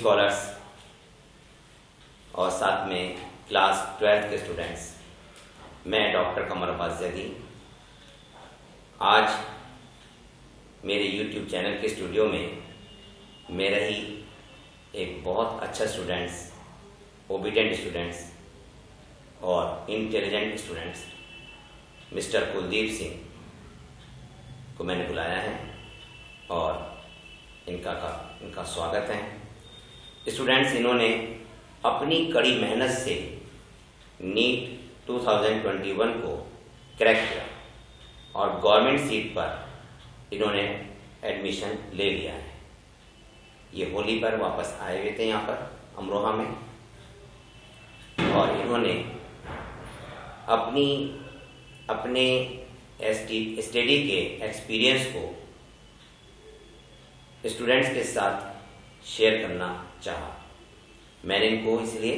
Scholars और साथ में क्लास 12th के स्टूडेंट्स, मैं डॉक्टर कमर अब्बास ज़ैदी आज मेरे YouTube चैनल के स्टूडियो में मेरा ही एक बहुत अच्छा स्टूडेंट्स, ओबीडिएंट स्टूडेंट्स और intelligent students mister Kuldeep Singh को मैंने बुलाया है और इनका स्वागत है। स्टूडेंट्स, इन्होंने अपनी कड़ी मेहनत से नीट 2021 को क्रैक किया और गवर्नमेंट सीट पर इन्होंने एडमिशन ले लिया है। ये होली पर वापस आए हुए थे यहाँ पर अमरोहा में और इन्होंने अपने स्टडी के एक्सपीरियंस को स्टूडेंट्स के साथ शेयर करना चाहा। मैंने इनको इसलिए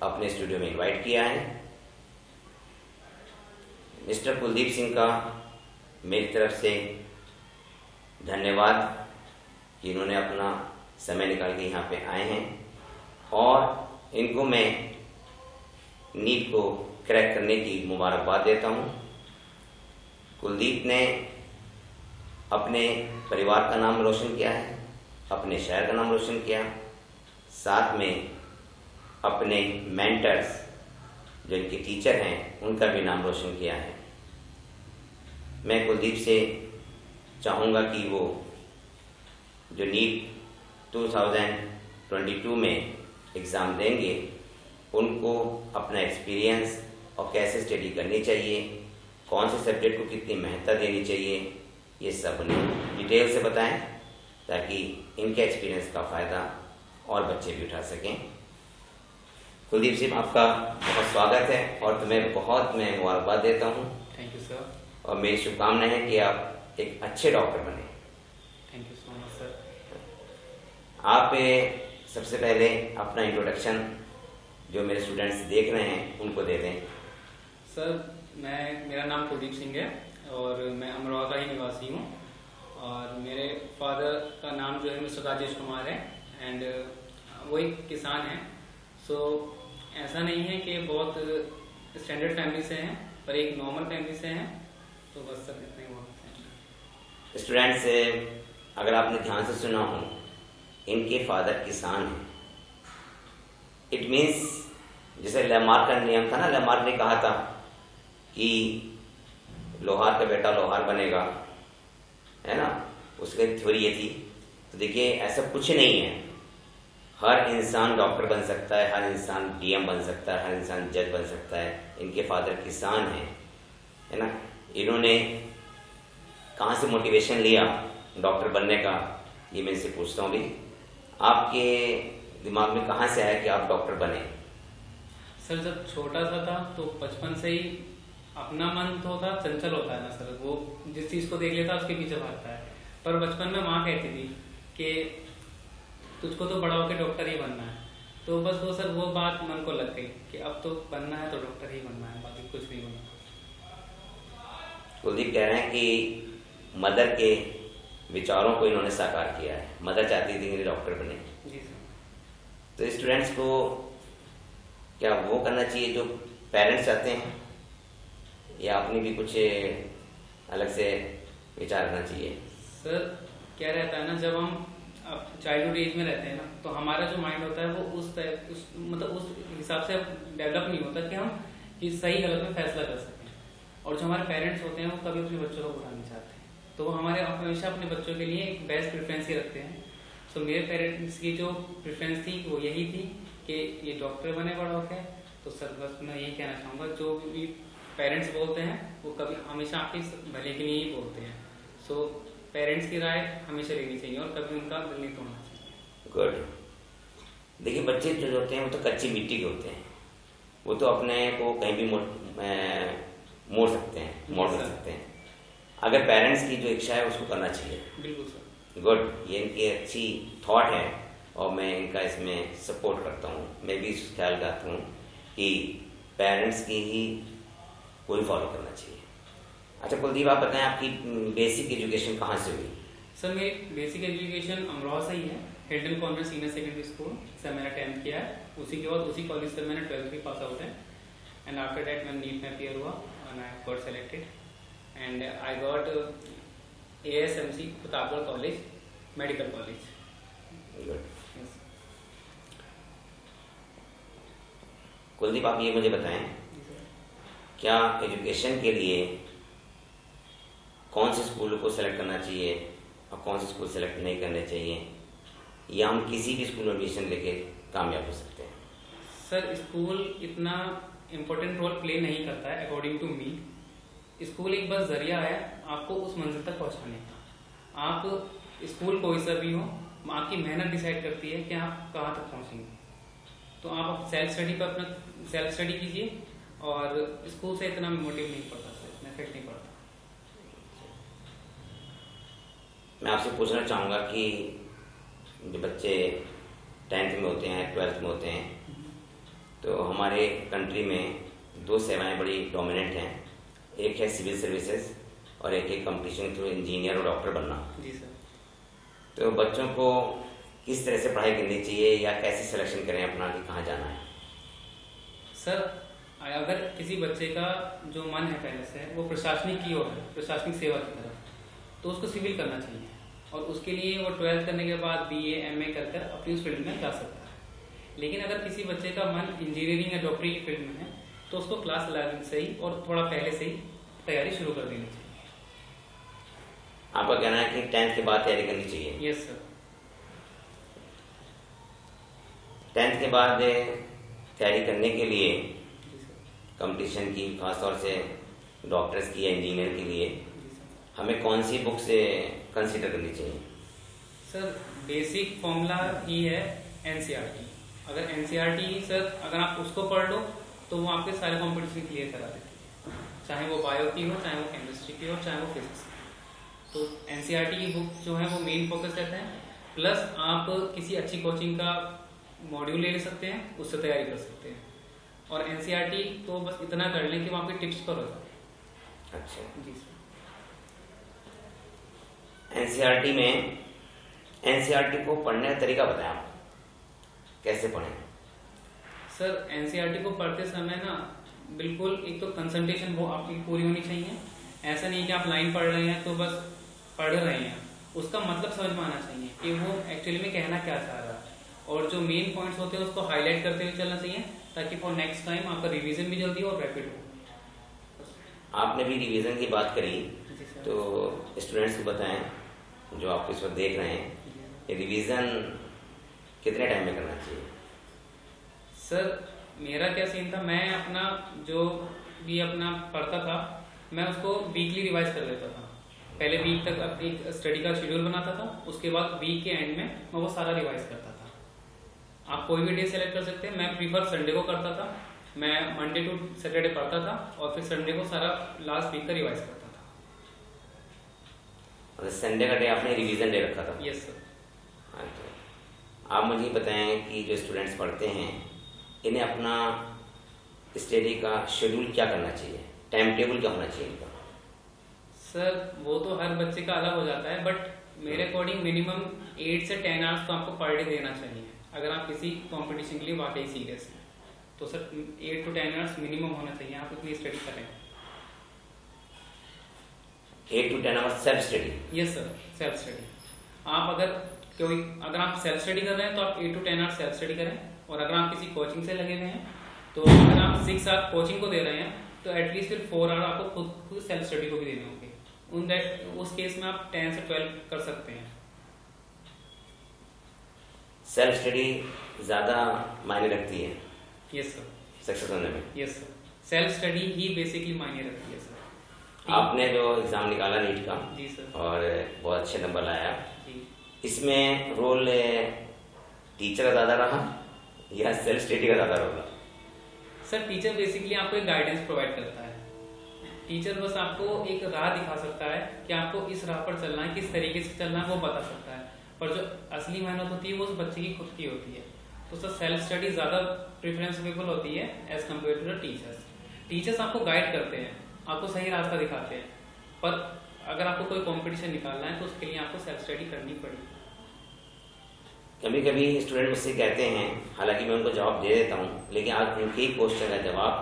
अपने स्टूडियो में इनवाइट किया है। मिस्टर कुलदीप सिंह का मेरी तरफ से धन्यवाद कि इन्होंने अपना समय निकाल के यहाँ पे आए हैं और इनको मैं नीट को क्रैक करने की मुबारकबाद देता हूँ। कुलदीप ने अपने परिवार का नाम रोशन किया है, अपने शहर का नाम रोशन किया, साथ में अपने मेंटर्स जो इनके टीचर हैं उनका भी नाम रोशन किया है। मैं कुलदीप से चाहूँगा कि वो जो नीट 2022 में एग्ज़ाम देंगे उनको अपना एक्सपीरियंस और कैसे स्टडी करनी चाहिए, कौन से सब्जेक्ट को कितनी महत्ता देनी चाहिए, ये सब उन्हें डिटेल से बताएं ताकि इनके एक्सपीरियंस का फ़ायदा और बच्चे भी उठा सकें। कुलदीप सिंह, आपका बहुत स्वागत है और तुम्हें बहुत मैं मुबारकबाद देता हूँ। Thank you sir. और मेरी शुभकामनाएं हैं कि आप एक अच्छे डॉक्टर बने। Thank you so much sir. आप सबसे पहले अपना इंट्रोडक्शन जो मेरे स्टूडेंट्स देख रहे हैं उनको दे दें। सर, मेरा नाम कुलदीप सिंह है और मैं अमरोहा का ही निवासी हूँ और मेरे फादर का नाम जो है मिस्टर राजेश कुमार है एंड वो एक किसान हैं। सो ऐसा नहीं है कि बहुत स्टैंडर्ड फैमिली से हैं पर एक नॉर्मल फैमिली से हैं, तो बस सब इतने ही बहुत हैं। स्टूडेंट्स, अगर आपने ध्यान से सुना हो, इनके फादर किसान हैं। इट मीन्स जैसे लेमार्क का नियम था ना, लेमार्क ने कहा था कि लोहार का बेटा लोहार बनेगा, है ना, उसकी थ्योरी ये थी। तो देखिए ऐसा कुछ नहीं है, हर इंसान डॉक्टर बन सकता है, हर इंसान डीएम बन सकता है, हर इंसान जज बन सकता है। इनके फादर किसान हैं, है ना। इन्होंने कहाँ से मोटिवेशन लिया डॉक्टर बनने का, ये मैं इनसे पूछता हूँ। भी आपके दिमाग में कहाँ से आया कि आप डॉक्टर बने? सर, जब छोटा सा था तो बचपन से ही अपना मन तो होता, चंचल होता है ना सर, वो जिस चीज़ को देख लेता उसके पीछे भागता है। पर बचपन में माँ कहती थी कि तुझको तो बड़ा होकर डॉक्टर ही बनना है, तो बस वो सर वो बात मन को लग गई कि अब तो बनना है तो डॉक्टर ही बनना है, बाकी कुछ नहीं बनना। कुलदीप कह रहे हैं कि मदर के विचारों को इन्होंने साकार किया है। मदर चाहती थी कि डॉक्टर बने। जी सर। तो स्टूडेंट्स को क्या वो करना चाहिए जो पेरेंट्स चाहते हैं, या अपनी भी कुछ अलग से विचार करना चाहिए? सर, क्या रहता है ना, जब हम चाइल्डहुड एज में रहते हैं ना, तो हमारा जो माइंड होता है वो उस हिसाब से डेवलप नहीं होता कि हम इस सही गलत में फैसला कर सकें। और जो हमारे पेरेंट्स होते हैं वो कभी अपने बच्चों को बुरा नहीं चाहते, तो वो हमारे हमेशा अपने बच्चों के लिए एक बेस्ट प्रेफरेंस ही रखते हैं। सो मेरे पेरेंट्स की जो प्रेफरेंस थी वो यही थी कि ये डॉक्टर बने बड़ा होकर। तो सर बस मैं यही कहना चाहूँगा, जो भी पेरेंट्स बोलते हैं वो कभी हमेशा आपके भले के लिए ही बोलते हैं। सो पेरेंट्स की राय हमेशा लेनी चाहिए और कभी उनका दिल नहीं तोड़ना चाहिए। गुड। देखिए, बच्चे जो होते हैं वो तो कच्ची मिट्टी के होते हैं, वो तो अपने को कहीं भी मोड़ सकते हैं, मोड़ सकते हैं। अगर पेरेंट्स की जो इच्छा है उसको करना चाहिए। बिल्कुल सर। गुड, ये इनकी अच्छी थॉट है और मैं इनका इसमें सपोर्ट करता हूँ। मैं भी इस ख्याल करता हूँ कि पेरेंट्स की ही कोई फॉलो करना चाहिए। अच्छा कुलदीप, आप बताएं आपकी बेसिक एजुकेशन कहाँ से हुई? सर, मेरी बेसिक एजुकेशन अमरोहा से ही है Hilton convent senior secondary school से मैंने 10th किया है। उसी के बाद उसी कॉलेज से मैंने 12th भी पास आउट है। एंड आफ्टर दैट मैं नीट में अपीयर हुआ and I got selected and I got ASMC Pratapgarh college, medical college. Kuldeep, आप ये मुझे बताएं, क्या एजुकेशन के लिए कौन से स्कूल को सेलेक्ट करना चाहिए और कौन से स्कूल सेलेक्ट नहीं करने चाहिए, या हम किसी भी स्कूल में एडमिशन लेके कामयाब हो सकते हैं? सर, स्कूल इतना इम्पोर्टेंट रोल प्ले नहीं करता है अकॉर्डिंग टू मी। स्कूल एक बस जरिया है आपको उस मंजिल तक पहुंचाने का। आप स्कूल कोई सा भी हो, आपकी मेहनत डिसाइड करती है कि आप कहाँ तक पहुंचेंगे। तो आप सेल्फ स्टडी पर अपना सेल्फ स्टडी कीजिए और स्कूल से इतना मोटिव नहीं पड़ता सर, इतना इफेक्ट नहीं पड़ता। मैं आपसे पूछना चाहूँगा कि जो बच्चे 10th में होते हैं, 12th में होते हैं, तो हमारे कंट्री में 2 सेवाएं बड़ी डोमिनेंट हैं। एक है सिविल सर्विसेज और एक है कंपटीशन थ्रू इंजीनियर और डॉक्टर बनना। जी सर। तो बच्चों को किस तरह से पढ़ाई करनी चाहिए या कैसे सिलेक्शन करें अपना कि कहाँ जाना है? सर, अगर किसी बच्चे का जो मन है पहले से वो प्रशासनिक की ओर है, प्रशासनिक सेवा की तरफ, तो उसको सिविल करना चाहिए और उसके लिए वो 12th करने के बाद BA MA कर अपनी उस फील्ड में जा सकता है। लेकिन अगर किसी बच्चे का मन इंजीनियरिंग या डॉक्टरी की फील्ड में है तो उसको क्लास 11 से ही और थोड़ा पहले से ही तैयारी शुरू कर देनी चाहिए। आपका कहना है कि 10th के बाद तैयारी करनी चाहिए? Yes sir. 10th के बाद तैयारी करने के लिए कंपटीशन की, खासतौर से डॉक्टर्स की या इंजीनियर के लिए, हमें कौन सी बुक से कंसीडर करनी चाहिए? सर, बेसिक फॉर्मूला ही है NCERT। अगर NCERT सर अगर आप उसको पढ़ लो तो वो आपके सारे कॉम्पिटिशन क्लियर करा देती है, चाहे वो बायो की हो, चाहे वो केमिस्ट्री की हो, चाहे वो फिजिक्स की। तो NCERT की बुक जो है वो मेन फोकस रहता है। प्लस आप किसी अच्छी कोचिंग का मॉड्यूल ले सकते हैं, उससे तैयारी कर सकते हैं। और NCERT तो बस इतना कर लें कि वो आपके टिप्स पर हो जाए। अच्छा जी सर। NCERT को पढ़ने का तरीका बताएं, आप कैसे पढ़ें? सर, NCERT को पढ़ते समय ना बिल्कुल एक तो कंसंट्रेशन वो आपकी पूरी होनी चाहिए। ऐसा नहीं कि आप लाइन पढ़ रहे हैं तो बस पढ़ रहे हैं, उसका मतलब समझ में आना चाहिए कि वो एक्चुअली में कहना क्या चाह रहा है, और जो मेन पॉइंट्स होते हैं उसको हाईलाइट करते हुए चलना चाहिए ताकि फॉर नेक्स्ट टाइम आपका रिवीजन भी जल्दी और रैपिड हो। आपने भी रिवीजन की बात करी, तो स्टूडेंट्स को बताएं जो आप इस वक्त देख रहे हैं, रिवीजन कितने टाइम में करना चाहिए? सर, मेरा क्या सीन था, मैं अपना जो भी अपना पढ़ता था मैं उसको वीकली रिवाइज कर लेता था। पहले वीक तक एक स्टडी का शेड्यूल बनाता था, उसके बाद वीक के एंड में मैं वो सारा रिवाइज करता था। आप कोई भी डे सेलेक्ट कर सकते हैं। मैं प्रीफर संडे को करता था। मैं मंडे टू सैटरडे पढ़ता था और फिर संडे को सारा लास्ट वीक का रिवाइज करता था। और संडे का डे आपने रिवीजन डे रखा था? Yes sir. हाँ, तो आप मुझे बताएं कि जो स्टूडेंट्स पढ़ते हैं इन्हें अपना स्टडी का शेड्यूल क्या करना चाहिए, टाइम टेबल क्या होना चाहिए इनका? सर, वो तो हर बच्चे का अलग हो जाता है, बट मेरे अकॉर्डिंग मिनिमम 8 से 10 आवर्स तो आपको पर डे देना चाहिए अगर आप किसी कंपटीशन के लिए वाकई सीरियस हैं। तो सर 8 to 10 आवर्स मिनिमम होना चाहिए, आप इतनी स्टडी करें। 8 to 10 hours self study? Yes sir, self study. अगर आप सेल्फ स्टडी कर रहे हैं तो आप 8 to 10 आवर्स सेल्फ स्टडी करें, और अगर आप किसी कोचिंग से लगे हुए हैं तो अगर आप 6 आवर्स कोचिंग को दे रहे हैं तो एटलीस्ट फिर 4 आवर आपको खुद सेल्फ स्टडी को भी देने होंगे। उस केस में आप 10 से 12 कर सकते हैं। सेल्फ स्टडी ज्यादा मायने रखती है? Yes sir. सक्सेस होने में? यस सर, सेल्फ स्टडी ही बेसिकली मायने रखती है सर। आपने जो एग्जाम निकाला नीट का, जी सर, और बहुत अच्छे नंबर लाया, जी। इसमें रोल टीचर का ज्यादा रहा या सेल्फ स्टडी का ज्यादा रोल रहा? सर, टीचर बेसिकली आपको एक गाइडेंस प्रोवाइड करता है। टीचर बस आपको एक राह दिखा सकता है कि आपको इस राह पर चलना है, किस तरीके से चलना है वो बता सकता है, पर जो असली मेहनत होती है वो उस बच्चे की खुद की होती है। तो सर सेल्फ स्टडी ज्यादा प्रेफरेंसेबल होती है as compared to the teachers. Teachers आपको गाइड करते हैं, आपको सही रास्ता दिखाते हैं, पर अगर आपको कोई कंपटीशन निकालना है तो उसके लिए आपको सेल्फ स्टडी करनी पड़ेगी। कभी कभी स्टूडेंट मुझसे कहते हैं, हालांकि मैं उनको जवाब दे देता हूँ, लेकिन आज उनके ही क्वेश्चन का जवाब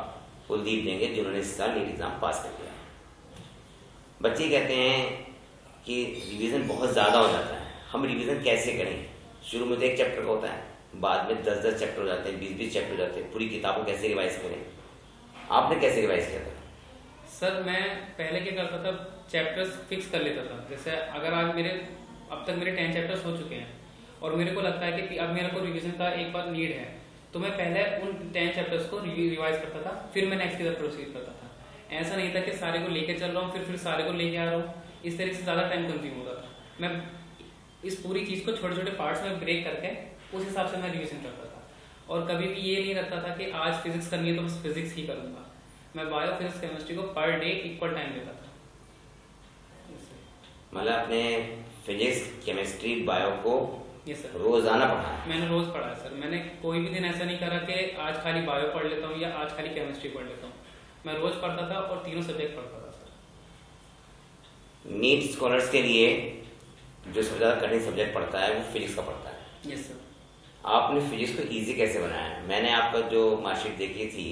कुलदीप देंगे जिन्होंने इस साल नीट एग्जाम पास कर लिया है। बच्चे कहते हैं कि रिवीजन बहुत ज़्यादा हो जाता है, हम रिवीजन कैसे करें? शुरू में तो एक चैप्टर का होता है, बाद में 10-10 चैप्टर हो जाते हैं, 20-20 चैप्टर हो जाते हैं, पूरी किताब को कैसे रिवाइज करें? आपने कैसे रिवाइज किया था? सर मैं पहले क्या करता था, चैप्टर्स फिक्स कर लेता था। जैसे अगर आज अब तक मेरे 10 चैप्टर्स हो चुके हैं और मेरे को लगता है कि अब मेरे को रिवीजन का एक बार नीड है, तो मैं पहले उन 10 चैप्टर्स को रिवाइज करता था, फिर मैं नेक्स्ट की तरफ प्रोसीड करता था। ऐसा नहीं था कि सारे को लेके चल रहा हूँ फिर सारे को लेके आ रहा हूँ, इस तरीके से ज़्यादा टाइम कंज्यूम होता था। मैं इस पूरी चीज़ को छोटे छोटे पार्ट्स में ब्रेक करके उस हिसाब से मैं रिवीजन करता था। और कभी भी ये नहीं रखता था कि आज फिजिक्स करनी है तो बस फिजिक्स ही करूँगा। मैं बायो, फिजिक्स, केमिस्ट्री को पर डे इक्वल टाइम देता था। मतलब अपने फिजिक्स, केमिस्ट्री, बायो को यस सर, रोजाना पढ़ा है? मैंने रोज पढ़ा है सर। मैंने कोई भी दिन ऐसा नहीं करा कि आज खाली बायो पढ़ लेता हूँ या आज खाली केमिस्ट्री पढ़ लेता हूँ। मैं रोज पढ़ता था और तीनों सब्जेक्ट पढ़ता था सर। नीट स्कॉलर्स के लिए जो सबसे ज़्यादा कठिन सब्जेक्ट पढ़ता है वो फिजिक्स का पढ़ता है। Yes sir. आपने फिजिक्स को इजी कैसे बनाया है? मैंने आपका जो मार्कशीट देखी थी,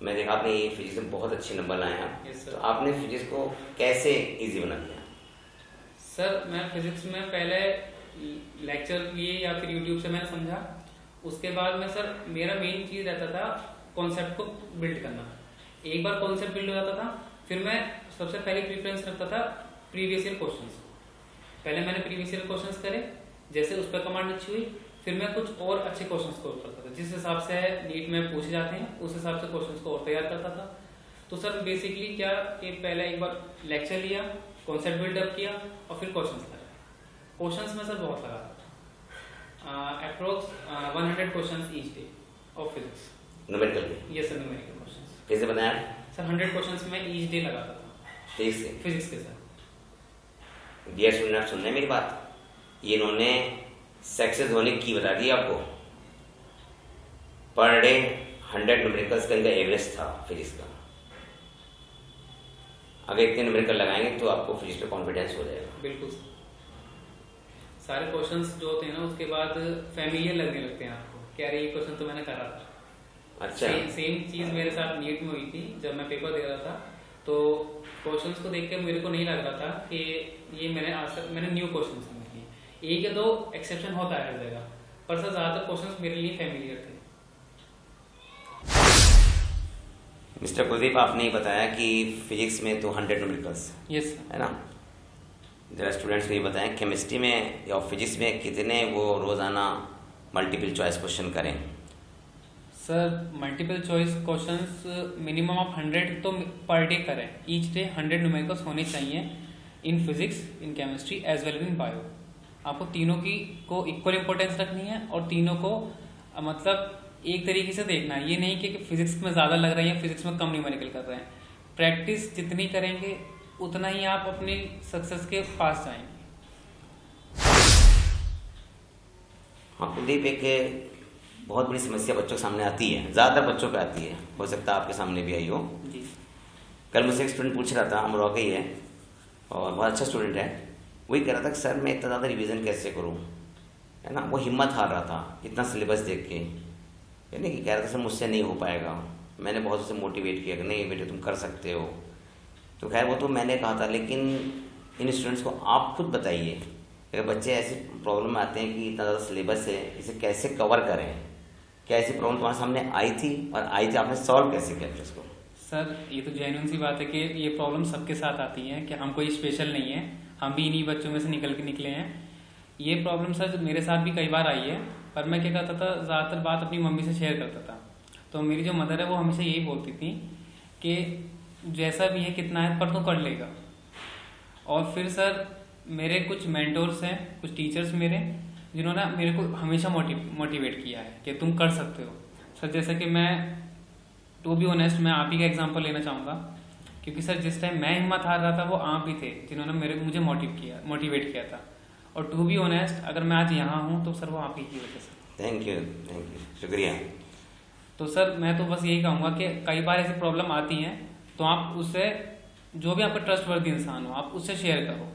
मैं देखा आपने ये फिजिक्स में बहुत अच्छे नंबर लाए हैं। Yes sir. तो आपने फिजिक्स को कैसे इजी बना दिया? सर मैं फिजिक्स में पहले लेक्चर लिए या फिर यूट्यूब से मैंने समझा। उसके बाद में सर मेरा मेन चीज़ रहता था कॉन्सेप्ट को बिल्ड करना। एक बार कॉन्सेप्ट बिल्ड हो जाता था, फिर मैं सबसे पहले प्रीफरेंस रखता था प्रीवियस ईयर क्वेश्चंस। पहले मैंने प्रीवियस ईयर क्वेश्चंस करे, जैसे उस पर कमांड अच्छी हुई, फिर मैं कुछ और अच्छे क्वेश्चंस स्कोर करता था जिस हिसाब से नीट में पूछे जाते हैं, उस हिसाब से क्वेश्चंस को और तैयार करता था। तो सर बेसिकली क्या कि पहले एक बार लेक्चर लिया, कॉन्सेप्ट बिल्डअप किया और फिर क्वेश्चंस लगाए। क्वेश्चंस में सर बहुत लगाता था, approx 100 questions each day of physics. Numerical में? Yes sir, numerical questions. कैसे बनाया सर 100 क्वेश्चंस में ईच डे लगाता था फिजिक्स के सर। डियर स्टूडेंट, आप सुन रहे हैं मेरी बात? ये इन्होंने सक्सेस होने की बता दी आपको। पर डे 100 न्यूमेरिकल्स का इनका एवरेज था फिजिक्स का। अगर इतने न्यूमेरिकल लगाएंगे तो आपको फिजिक्स पे कॉन्फिडेंस हो जाएगा। बिल्कुल सर। सारे क्वेश्चंस जो होते हैं ना उसके बाद फैमिलियर लगने लगते हैं आपको कि अरे ये क्वेश्चन तो मैंने करा था। अच्छा। सेम चीज मेरे साथ नीट में हुई थी। जब मैं पेपर दे रहा था तो क्वेश्चंस को देख के मेरे को नहीं लग रहा था कि ये मैंने न्यू क्वेश्चन समझ लिए। एक या दो एक्सेप्शन होता है हर जगह, पर सर ज्यादातर क्वेश्चंस मेरे लिए फैमिलियर थे। मिस्टर कुलदीप, आपने ही बताया कि फिजिक्स में तो 100 न्यूमेरिकल्स यस है ना। जरा स्टूडेंट्स को ये बताएं, केमिस्ट्री में या फिजिक्स में कितने वो रोजाना मल्टीपल चॉइस क्वेश्चन करें? Sir multiple choice questions minimum आप 100 तो पर डे करें। ईच डे 100 न्यूमेरिकल्स होने चाहिए in physics, in chemistry as well in bio. आपको तीनों की को इक्वल इंपॉर्टेंस रखनी है और तीनों को मतलब एक तरीके से देखना है। ये नहीं कि फिजिक्स में ज़्यादा लग रहा है या फिजिक्स में कम न्यूमेरिकल कर रहे हैं। प्रैक्टिस जितनी करेंगे उतना ही आप अपनी सक्सेस के पास जाएंगे। हाँ कुलदीप, एक बहुत बड़ी समस्या बच्चों के सामने आती है, ज़्यादातर बच्चों पे आती है, हो सकता है आपके सामने भी आई हो। जी। कल मुझसे एक स्टूडेंट पूछ रहा था, अमरोहा का ही है और बहुत अच्छा स्टूडेंट है। वही कह रहा था कि सर मैं इतना ज़्यादा रिवीजन कैसे करूँ, है ना। वो हिम्मत हार रहा था इतना सिलेबस देख के, यानी कि कह रहा था सर मुझसे नहीं हो पाएगा। मैंने बहुत उसे मोटिवेट किया कि नहीं बेटे तुम कर सकते हो। तो खैर वो तो मैंने कहा था, लेकिन इन स्टूडेंट्स को आप खुद बताइए, अगर बच्चे ऐसी प्रॉब्लम में आते हैं कि इतना ज़्यादा सिलेबस है, इसे कैसे कवर करें? क्या ऐसी प्रॉब्लम तुम्हारे सामने आई थी, और आई थी आपने सॉल्व कैसे किया फिर उसको? सर ये तो जेन्युइन सी बात है कि ये प्रॉब्लम सबके साथ आती है, कि हम कोई स्पेशल नहीं है, हम भी इन्हीं बच्चों में से निकले हैं। ये प्रॉब्लम सर मेरे साथ भी कई बार आई है, पर मैं क्या करता था, ज़्यादातर बात अपनी मम्मी से शेयर करता था। तो मेरी जो मदर है वो हमेशा यही बोलती थी कि जैसा भी है कितना है पर तो कर लेगा। और फिर सर मेरे कुछ मेंटोर्स हैं, कुछ टीचर्स मेरे, जिन्होंने मेरे को हमेशा मोटिवेट किया है कि तुम कर सकते हो। सर जैसे कि मैं टू बी ऑनेस्ट मैं आप ही का एग्जांपल लेना चाहूँगा, क्योंकि सर जिस टाइम मैं हिम्मत हार रहा था वो आप ही थे जिन्होंने मुझे मोटिवेट किया था। और टू बी ऑनेस्ट अगर मैं आज यहाँ हूँ तो सर वो आप ही की वजह से। थैंक यू, शुक्रिया। तो सर मैं तो बस यही कहूँगा कि कई बार ऐसी प्रॉब्लम आती हैं तो आप उससे, जो भी आपका ट्रस्टवर्दी इंसान हो, आप उससे शेयर करो,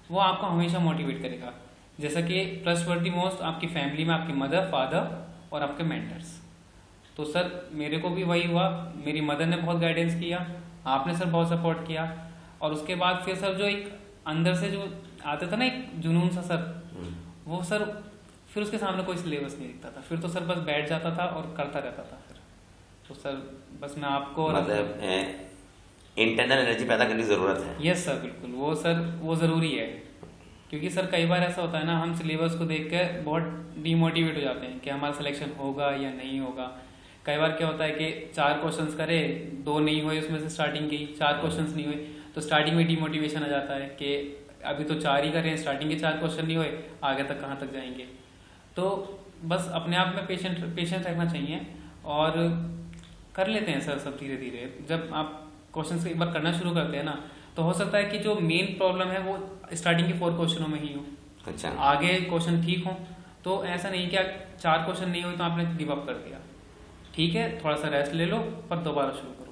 वो आपको हमेशा मोटिवेट करेगा। जैसा कि ट्रस्टवर्दी मोस्ट आपकी फैमिली में आपकी मदर, फादर और आपके मेंटर्स। तो सर मेरे को भी वही हुआ, मेरी मदर ने बहुत गाइडेंस किया, आपने सर बहुत सपोर्ट किया, और उसके बाद फिर सर जो एक अंदर से जो आता था ना एक जुनून सा सर, वो सर फिर उसके सामने कोई सिलेबस नहीं दिखता था, फिर तो सर बस बैठ जाता था और करता रहता था फिर। तो सर बस मैं आपको मतलब इंटरनल एनर्जी पैदा करने की जरूरत है। यस सर, बिल्कुल वो सर वो ज़रूरी है, क्योंकि सर कई बार ऐसा होता है ना, हम सिलेबस को देख कर बहुत डीमोटिवेट हो जाते हैं कि हमारा सिलेक्शन होगा या नहीं होगा। कई बार क्या होता है कि 4 क्वेश्चंस करे, 2 नहीं हुए उसमें से, स्टार्टिंग के 4 क्वेश्चंस नहीं हुए, तो स्टार्टिंग में डीमोटिवेशन आ जाता है कि अभी तो 4 ही करे हैं, स्टार्टिंग के 4 क्वेश्चन नहीं हुए, आगे तक कहाँ तक जाएंगे। तो बस अपने आप में पेशेंस रखना चाहिए और कर लेते हैं सर सब धीरे धीरे। जब आप क्वेश्चन एक बार करना शुरू करते हैं ना, तो हो सकता है कि जो मेन प्रॉब्लम है वो स्टार्टिंग के 4 क्वेश्चनों में ही हो, अच्छा, आगे क्वेश्चन ठीक हो। तो ऐसा नहीं कि 4 क्वेश्चन नहीं हुए तो आपने गिव अप कर दिया, ठीक है थोड़ा सा रेस्ट ले लो पर दोबारा शुरू करो,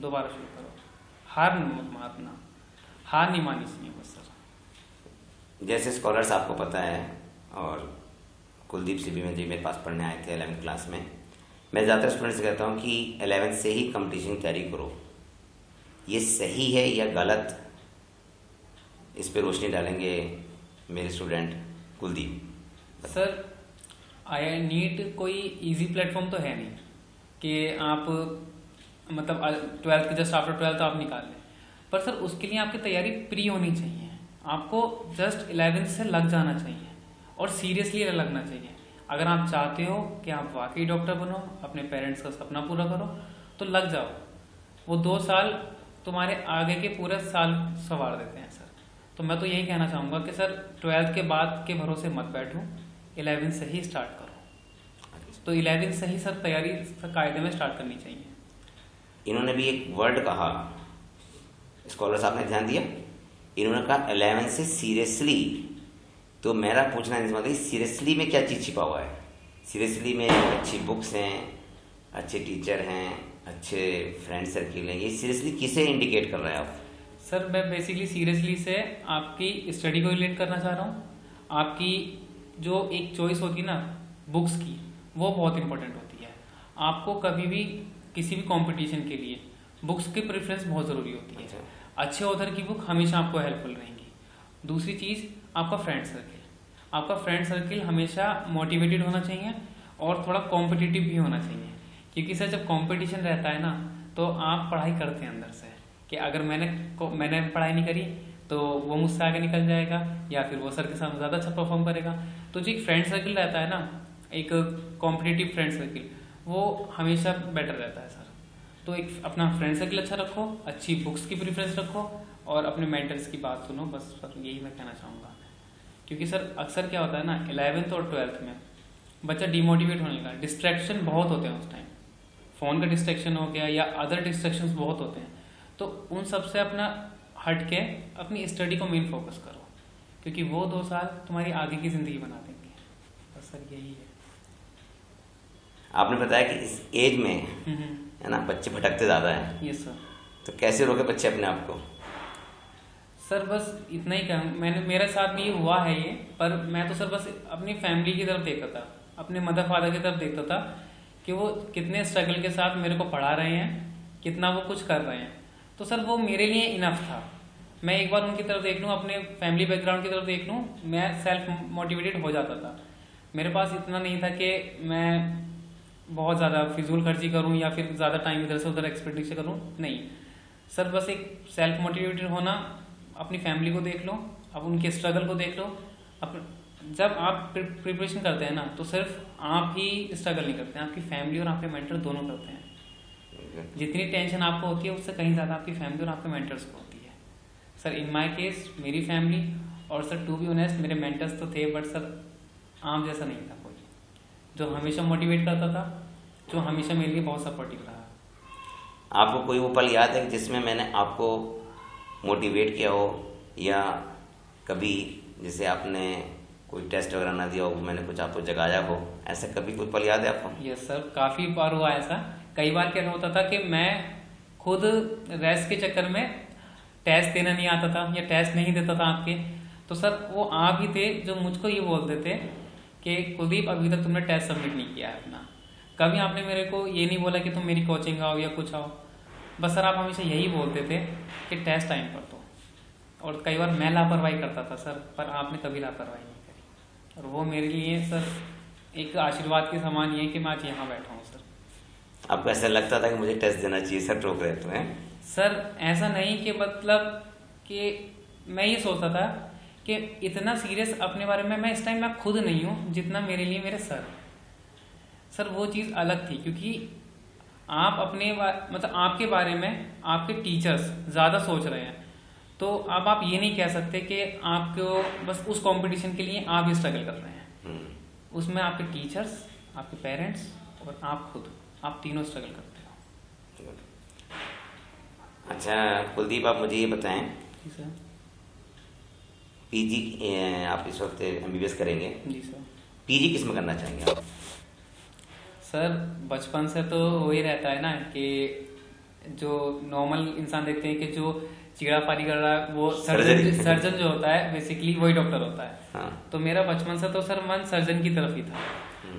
दोबारा शुरू करो, हार मत मानना, हार नहीं माननी चाहिए बस सर। जैसे स्कॉलर्स आपको पता है, और कुलदीप सिंह भी मेरे पास पढ़ने आए थे 11th क्लास में, मैं ज़्यादातर स्टूडेंट से कहता हूँ कि 11th से ही कंपटीशन की तैयारी करो। ये सही है या गलत, इस पे रोशनी डालेंगे मेरे student Kuldeep. Sir I NEET कोई इजी प्लेटफॉर्म तो है नहीं कि आप मतलब 12th के जस्ट आफ्टर 12th आप निकाल लें, पर सर उसके लिए आपकी तैयारी प्री होनी चाहिए। आपको जस्ट 11th से लग जाना चाहिए और सीरियसली लगना चाहिए। अगर आप चाहते हो कि आप वाकई डॉक्टर बनो, अपने पेरेंट्स का सपना पूरा करो, तो लग जाओ। वो 2 साल तुम्हारे आगे के पूरे साल संवार देते हैं सर। तो मैं तो यही कहना चाहूँगा कि सर 12th के बाद के भरोसे मत बैठो, 11th से ही स्टार्ट करो। तो 11th से ही सर तैयारी कायदे में स्टार्ट करनी चाहिए। इन्होंने भी एक वर्ड कहा, स्कॉलर साहब ने ध्यान दिया, इन्होंने कहा 11th से सीरियसली। तो मेरा पूछना इस मतलब सीरियसली में क्या चीज़ छिपा हुआ है? सीरियसली में अच्छी बुक्स हैं, अच्छे टीचर हैं, अच्छे फ्रेंड सर्किल हैं, ये सीरियसली किसे इंडिकेट कर रहे हैं आप? सर मैं बेसिकली सीरियसली से आपकी स्टडी को रिलेट करना चाह रहा हूँ। आपकी जो एक चॉइस होती है ना बुक्स की, वो बहुत इंपॉर्टेंट होती है। आपको कभी भी किसी भी कंपटीशन के लिए बुक्स की प्रेफरेंस बहुत ज़रूरी होती है। अच्छे ऑथर की बुक हमेशा आपको हेल्पफुल रहेंगी। दूसरी चीज़ आपका फ्रेंड सर्किल, आपका फ्रेंड सर्किल हमेशा मोटिवेटेड होना चाहिए और थोड़ा कॉम्पिटिटिव भी होना चाहिए, क्योंकि सर जब कंपटीशन रहता है ना तो आप पढ़ाई करते हैं अंदर से कि अगर मैंने पढ़ाई नहीं करी तो वो मुझसे आगे निकल जाएगा या फिर वो सर के सामने ज़्यादा अच्छा परफॉर्म करेगा। तो जो एक फ्रेंड सर्किल रहता है ना, एक कॉम्पिटिटिव फ्रेंड सर्किल, वो हमेशा बेटर रहता है सर। तो एक अपना फ्रेंड सर्किल अच्छा रखो, अच्छी बुक्स की प्रेफरेंस रखो और अपने मेंटर्स की बात सुनो, बस सर यही मैं कहना चाहूँगा। क्योंकि सर अक्सर क्या होता है ना 11th और 12th में बच्चा डिमोटिवेट होने लगा, डिस्ट्रैक्शन बहुत होते हैं उस टाइम, फ़ोन का डिस्ट्रैक्शन हो गया या अदर डिस्ट्रैक्शंस बहुत होते हैं। तो उन सब से अपना हट के अपनी स्टडी को मेन फोकस करो, क्योंकि वो 2 साल तुम्हारी आगे की ज़िंदगी बना देंगे। बस सर यही है। आपने बताया कि इस एज में है ना बच्चे भटकते ज़्यादा हैं। Yes sir. तो कैसे रोके बच्चे अपने आप को? सर बस इतना ही कहूँ, मेरे साथ भी हुआ है ये, पर मैं तो सर बस अपनी फैमिली की तरफ देखता था, अपने मदर फादर की तरफ देखता था कि वो कितने स्ट्रगल के साथ मेरे को पढ़ा रहे हैं, कितना वो कुछ कर रहे हैं। तो सर वो मेरे लिए इनफ था। मैं एक बार उनकी तरफ देख लूँ, अपने फैमिली बैकग्राउंड की तरफ देख लूँ, मैं सेल्फ मोटिवेटेड हो जाता था। मेरे पास इतना नहीं था कि मैं बहुत ज़्यादा फिजूल खर्ची करूँ या फिर ज़्यादा टाइम इधर से उधर एक्सपेंडिचर करूँ, नहीं सर। बस एक सेल्फ मोटिवेटेड होना, अपनी फैमिली को देख लो, अब उनके स्ट्रगल को देख लो। जब आप प्रिपरेशन करते हैं ना तो सिर्फ आप ही स्ट्रगल नहीं करते हैं, आपकी फैमिली और आपके मेंटर दोनों करते हैं। जितनी टेंशन आपको होती है उससे कहीं ज़्यादा आपकी फैमिली और आपके मेंटर्स को होती है। सर इन माय केस मेरी फैमिली और सर टू बी ऑनेस्ट मेरे मेंटर्स तो थे, बट सर आम जैसा नहीं था कोई जो हमेशा मोटिवेट करता था, जो हमेशा मेरे लिए बहुत सपोर्टिव रहा। आपको कोई वो पल याद है कि जिसमें मैंने आपको मोटिवेट किया हो, या कभी जैसे आपने कोई टेस्ट वगैरह ना दिया हो, मैंने कुछ आपको जगाया हो, ऐसा कभी कोई पल याद है आपको? यस सर, काफ़ी बार हुआ ऐसा। कई बार क्या होता था कि मैं खुद रेस्ट के चक्कर में टेस्ट देना नहीं आता था या टेस्ट नहीं देता था आपके, तो सर वो आप ही थे जो मुझको ये बोलते थे कि कुलदीप अभी तक तुमने टेस्ट सबमिट नहीं किया है अपना। कभी आपने मेरे को ये नहीं बोला कि तुम मेरी कोचिंग आओ या कुछ आओ। बस सर आप हमेशा यही बोलते थे कि टेस्ट टाइम पर दो। और कई बार मैं लापरवाही करता था सर, पर आपने कभी लापरवाही नहीं करी। और वो मेरे लिए सर एक आशीर्वाद के समान ही है कि मैं आज यहाँ बैठा हूँ सर। आपको ऐसा लगता था कि मुझे टेस्ट देना चाहिए सर, टोक रहे तो हैं? सर ऐसा नहीं कि मतलब कि मैं ये सोचता था कि इतना सीरियस अपने बारे में मैं इस टाइम मैं खुद नहीं हूँ जितना मेरे लिए मेरे सर वो चीज़ अलग थी। क्योंकि आप अपने मतलब आपके बारे में आपके टीचर्स ज़्यादा सोच रहे हैं, तो अब आप ये नहीं कह सकते कि आपको बस उस कंपटीशन के लिए आप ही स्ट्रगल कर रहे हैं। उसमें आपके टीचर्स, आपके पेरेंट्स और आप खुद, आप तीनों स्ट्रगल करते हो। अच्छा कुलदीप, आप मुझे ये बताएं, जी सर। पीजी आप इस वक्त एमबीबीएस करेंगे? जी सर। पीजी किस में करना चाहेंगे आप? सर बचपन से तो वही रहता है ना कि जो नॉर्मल इंसान देखते हैं कि जो चीड़ाफाड़ी कर रहा है वो सर्जन जो होता है बेसिकली वही डॉक्टर होता है। हाँ। तो मेरा बचपन से तो सर मन सर्जन की तरफ ही था।